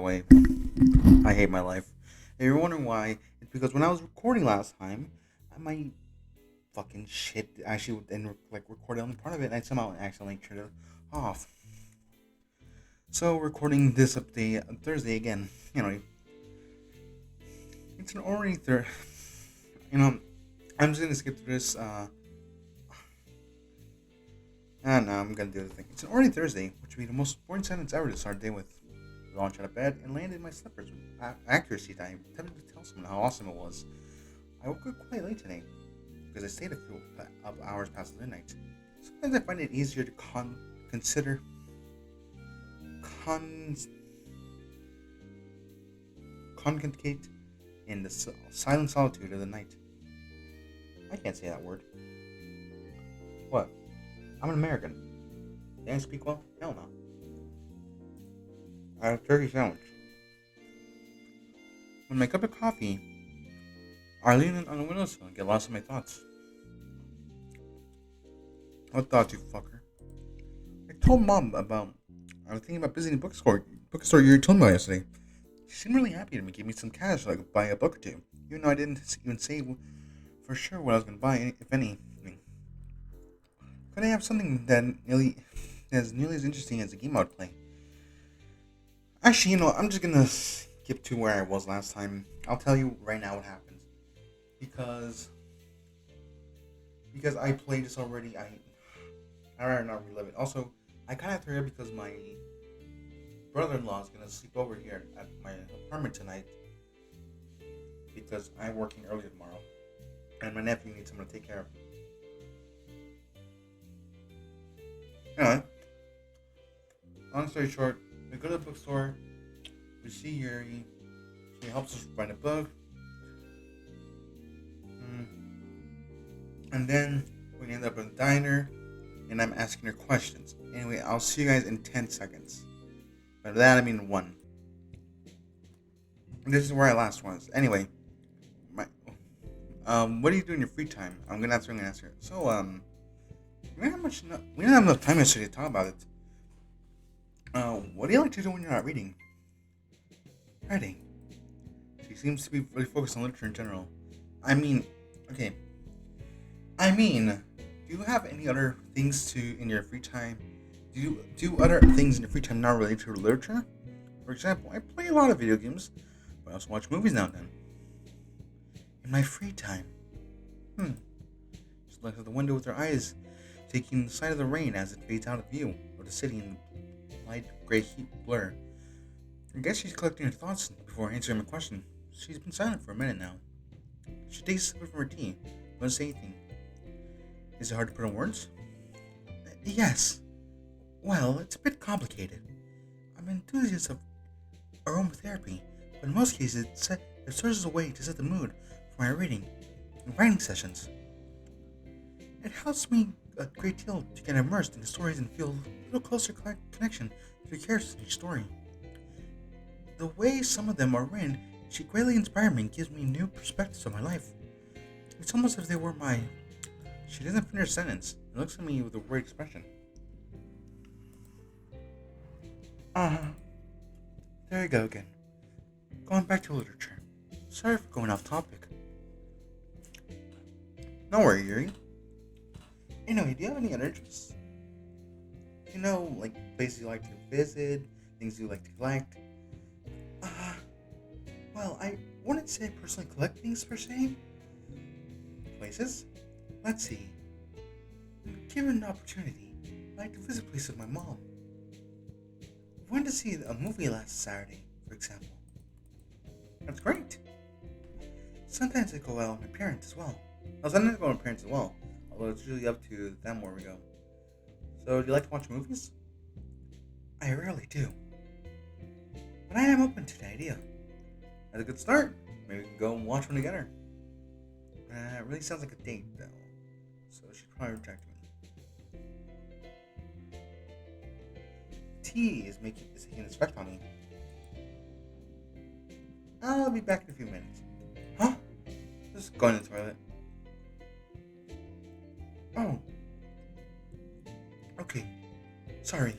why I hate my life. If you're wondering why, it's because when I was recording last time, I might fucking shit actually and like recorded on part of it, and I somehow accidentally turned it off. So recording this update on Thursday again. It's an already third. You know, I'm just gonna skip through this. No, I'm gonna do the thing. It's an already Thursday, which would be the most boring sentence ever to start a day with. Launched out of bed and landed in my slippers with accuracy that I attempted to tell someone how awesome it was. I woke up quite late today because I stayed a few hours past midnight. Sometimes I find it easier to consider con concatenate in the silent solitude of the night. I can't say that word. What? I'm an American. Can I speak well? Hell no. I had a turkey sandwich. When my cup of coffee, I lean in on the windowsill and get lost in my thoughts. What thoughts, you fucker? I told Mom about I was thinking about visiting the bookstore you told me about yesterday. She seemed really happy to give me some cash so I could buy a book or two, even though I didn't even say for sure what I was going to buy, if anything. Could I have something that's nearly as interesting as a game I would play? Actually, I'm just gonna skip to where I was last time. I'll tell you right now what happens. Because I played this already, I'd rather not relive it. Also, I kinda have to hurry because my brother-in-law is gonna sleep over here at my apartment tonight because I'm working early tomorrow. And my nephew needs someone to take care of him. Anyway, long story short, we go to the bookstore, we see Yuri, she helps us find a book, and then we end up in the diner, and I'm asking her questions. Anyway, I'll see you guys in 10 seconds. By that I mean 1. And this is where I last was. Anyway, what do you do in your free time? I'm gonna answer. So, we didn't have enough time yesterday to talk about it. What do you like to do when you're not reading? Writing. She seems to be really focused on literature in general. Okay. Do you have any other things in your free time? Do you do other things in your free time not related to literature? For example, I play a lot of video games, but I also watch movies now and then. In my free time. She looks at the window with her eyes, taking the sight of the rain as it fades out of view, or the city in light gray heat blur. I guess she's collecting her thoughts before answering my question. She's been silent for a minute now. She takes a sip from her tea, but doesn't say anything. Is it hard to put in words? Yes. Well, it's a bit complicated. I'm an enthusiast of aromatherapy, but in most cases it serves as a way to set the mood for my reading and writing sessions. It helps me a great deal to get immersed in the stories and feel a little closer connection to the characters in each story. The way some of them are written, she greatly inspired me and gives me new perspectives on my life. It's almost as if they were my... She doesn't finish a sentence and looks at me with a worried expression. There you go again. Going back to literature. Sorry for going off topic. Don't worry, Yuri. Anyway, do you have any other interests? Like places you like to visit, things you like to collect? Well, I wouldn't say I personally collect things per se. Places? Let's see. Given an opportunity, I like to visit places with my mom. We went to see a movie last Saturday, for example. That's great. Sometimes I go out with my parents as well. Sometimes I go with my parents as well, although it's usually up to them where we go. So, do you like to watch movies? I rarely do. But I am open to the idea. That's a good start. Maybe we can go and watch one together. It really sounds like a date, though. So she'd probably reject me. Tea is taking its effect on me. I'll be back in a few minutes. Huh? Just going to the toilet. Oh. Okay. Sorry.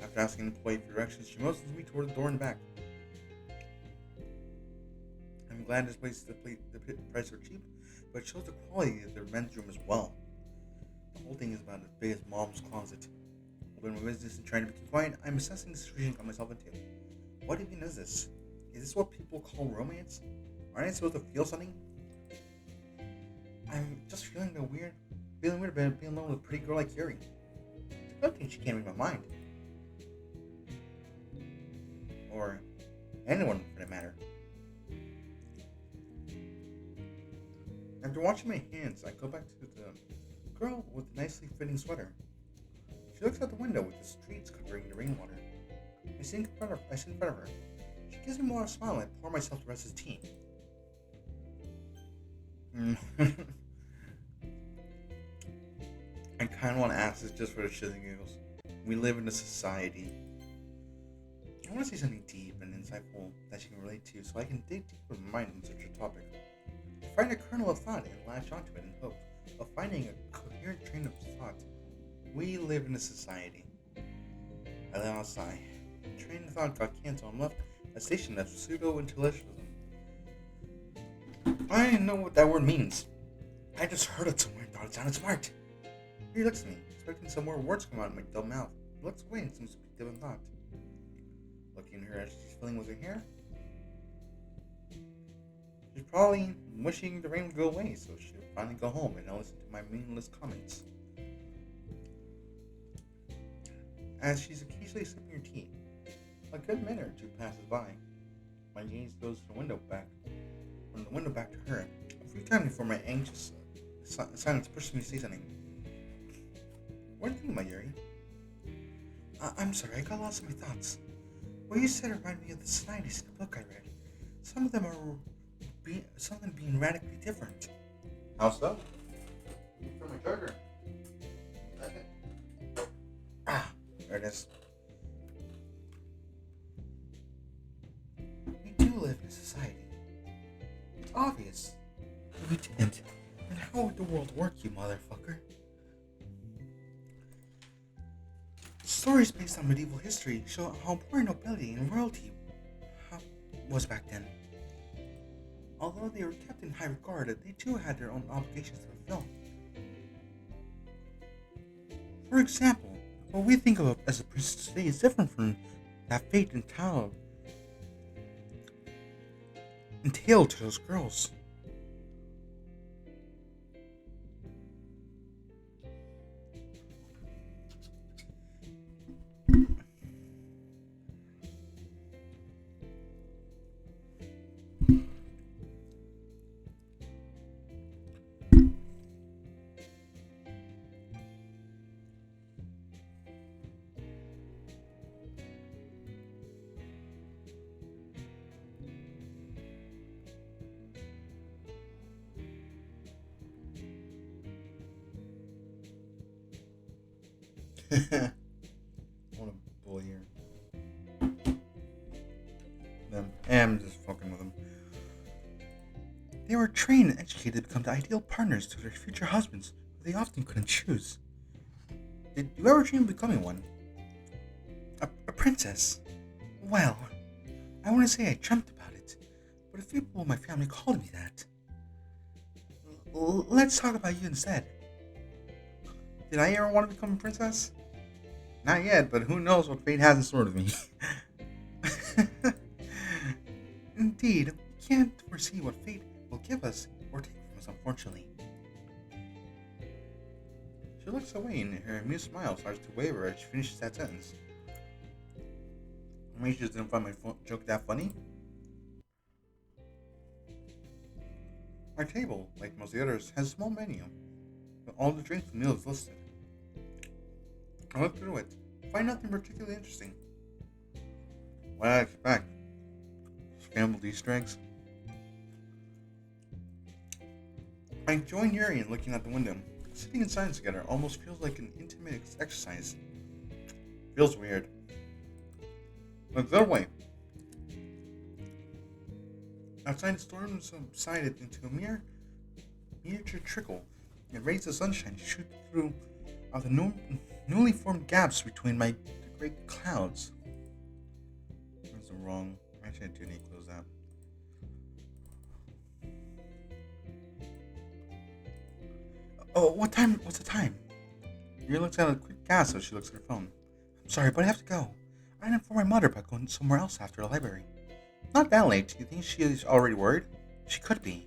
After asking the employee for directions, she motions me toward the door in the back. I'm glad this place the prices are cheap, but it shows the quality of their men's room as well. The whole thing is about as big as mom's closet. When my business and trying to be quiet, I'm assessing the situation I got myself into. What even is this? Is this what people call romance? Aren't I supposed to feel something? I'm just feeling weird about being alone with a pretty girl like Yuri. It's a good thing she can't read my mind. Or anyone for that matter. After washing my hands, I go back to the girl with the nicely fitting sweater. She looks out the window with the streets covering the rainwater. I sit in front of her. She gives me more of a smile and I pour myself the rest of the tea. I kind of want to ask this just for the shits and giggles. We live in a society. I want to say something deep and insightful that she can relate to so I can dig deep with my mind in such a topic. Find a kernel of thought and latch onto it in hope of finding a coherent train of thought. We live in a society. I let out a sigh. The train of thought got canceled and left a station of pseudo-intellectualism. I didn't know what that word means. I just heard it somewhere and thought it sounded smart. He looks at me, expecting some more words to come out of my dumb mouth. He looks away and seems to be deep in thought. Looking at her as she's filling with her hair. She's probably wishing the rain would go away so she'll finally go home and not listen to my meaningless comments. As she's occasionally sipping her tea, a good minute or two passes by. My gaze goes from the window back to her. A few times before my anxious silence pushes me to say something. What do you think about Yuri? I'm sorry, I got lost in my thoughts. What you said reminded me of the scientists in the book I read. Some of them being radically different. How so? For my charger. There it is. We do live in a society. It's obvious. If we didn't, then how would the world work, you motherfucker? Stories based on medieval history show how important nobility and royalty was back then. Although they were kept in high regard, they too had their own obligations to fulfill. For example, what we think of as a princess today is different from that fate entailed to those girls. What a boy here. I'm just fucking with them. They were trained and educated to become the ideal partners to their future husbands, who they often couldn't choose. Did you ever dream of becoming one? A princess? Well, I wouldn't say I dreamt about it, but a few people in my family called me that. Let's talk about you instead. Did I ever want to become a princess? Not yet, but who knows what fate has in store of me. Indeed, we can't foresee what fate will give us or take from us, unfortunately. She looks away and her amused smile starts to waver as she finishes that sentence. Maybe she just didn't find my joke that funny? Our table, like most of the others, has a small menu, with all the drinks and meals listed. I look through it, find nothing particularly interesting. What did I expect? Scrambled Easter eggs? I join Yuri in looking out the window. Sitting in silence together almost feels like an intimate exercise. Feels weird. But the other way. Outside, the storm subsided into a miniature trickle. It rays of sunshine shoot through the newly formed gaps between the great clouds. That's wrong. Actually, I do need to close that. Oh, what time? What's the time? Yuri looks at a quick gasp as she looks at her phone. I'm sorry, but I have to go. I didn't inform my mother about going somewhere else after the library. Not that late. Do you think she is already worried? She could be.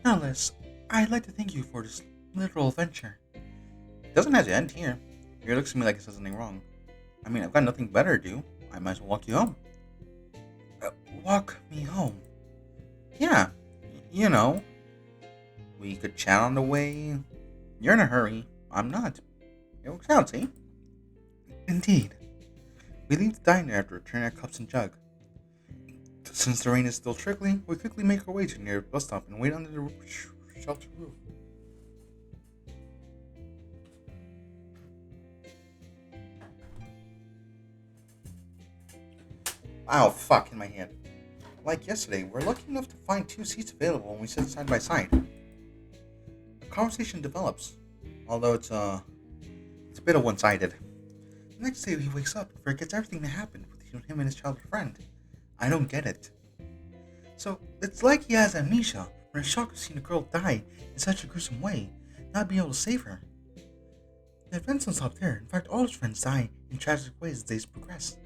Nonetheless, I'd like to thank you for this little adventure. It doesn't have to end here. Yuri looks at me like I said something wrong. I mean, I've got nothing better to do. I might as well walk you home. Uh, Walk me home? Yeah, you know. We could chat on the way. You're in a hurry. I'm not. It works out, see? Indeed. We leave the diner after returning our cups and jug. Since the rain is still trickling, we quickly make our way to the nearest bus stop and wait under the shelter roof. Wow, fuck in my head. Like yesterday, we're lucky enough to find two seats available when we sit side by side. A conversation develops, although it's a bit of one-sided. The next day he wakes up and forgets everything that happened between him and his childhood friend. I don't get it. So, it's like he has amnesia, or in shock of seeing a girl die in such a gruesome way, not being able to save her. The events don't stop there. In fact, all his friends die in tragic ways as days progress.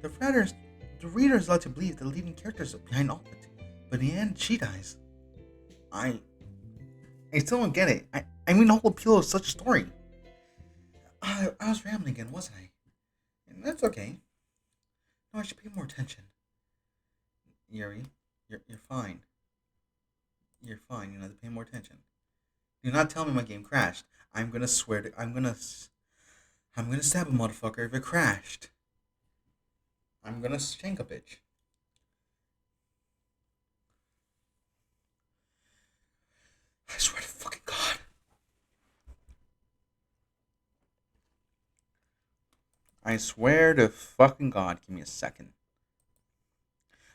The reader is led to believe the leading characters are behind all of it, but in the end, she dies. I still don't get it. I mean the whole appeal of such a story. I was rambling again, wasn't I? And that's okay. No, I should pay more attention. Yuri, you're fine. You're fine. You have to pay more attention. Do not tell me my game crashed. I'm gonna swear to. I'm gonna stab a motherfucker if it crashed. I'm gonna shank a bitch. I swear to fucking God. I swear to fucking God. Give me a second.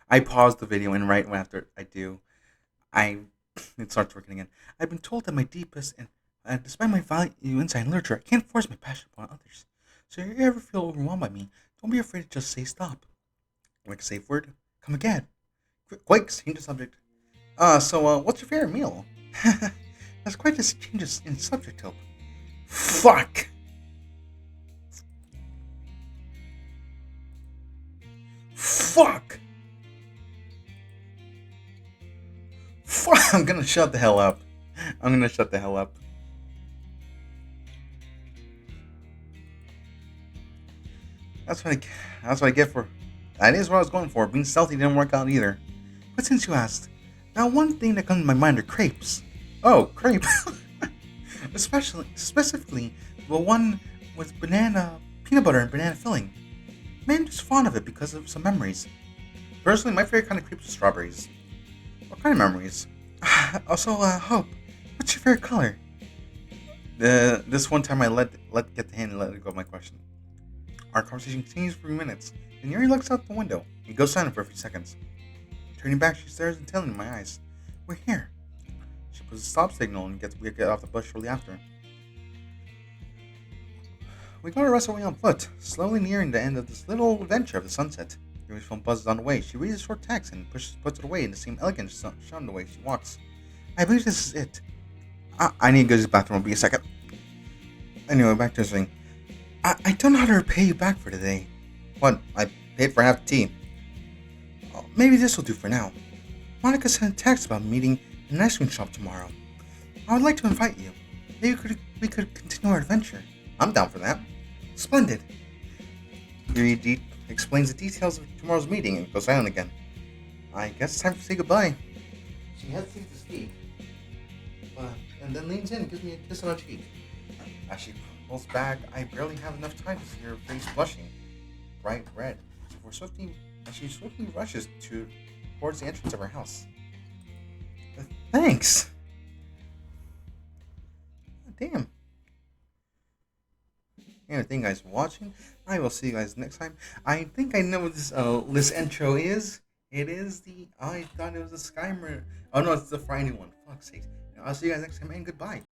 I pause the video and right after I do, I it starts working again. I've been told that my deepest and despite my value insight in literature, I can't force my passion upon others. So if you ever feel overwhelmed by me, don't be afraid to just say stop. Like a safe word, come again. Quick, change the subject. What's your favorite meal? That's quite a change in subject, Hope. Fuck! Fuck! Fuck! I'm gonna shut the hell up. I'm gonna shut the hell up. That's what I. That's what I get for. That is what I was going for. Being stealthy didn't work out either. But since you asked, now one thing that comes to my mind are crepes. Oh, crepe. Specifically, the one with banana, peanut butter, and banana filling. Man, just fond of it because of some memories. Personally, my favorite kind of crepe is strawberries. What kind of memories? Hope, what's your favorite color? This one time I let get the hint and let it go of my question. Our conversation continues for a few minutes, and Yuri looks out the window. He goes silent for a few seconds. Turning back, she stares intently in my eyes. We're here. She puts a stop signal and we get off the bus shortly after. We go the rest of the way on foot, slowly nearing the end of this little adventure of the sunset. Yuri's phone buzzes on the way. She reads a short text and puts it away in the same elegant shun the way she walks. I believe this is it. I need to go to the bathroom. I'll be a second. Anyway, back to this thing. I don't know how to repay you back for today. What? I paid for half the tea. Oh, maybe this will do for now. Monica sent a text about meeting in an ice cream shop tomorrow. I would like to invite you. Maybe we could continue our adventure. I'm down for that. Splendid. Yuri explains the details of tomorrow's meeting and goes silent again. I guess it's time to say goodbye. She hesitates to speak, and then leans in and gives me a kiss on the cheek. As she pulls back, I barely have enough time to see her face blushing bright red. She swiftly rushes towards the entrance of her house. Thanks. Damn. And thank you guys for watching. I will see you guys next time. I think I know what this intro is. It is I thought it was a Skymer. Oh no, it's the Friday one. Fuck's sake. I'll see you guys next time and goodbye.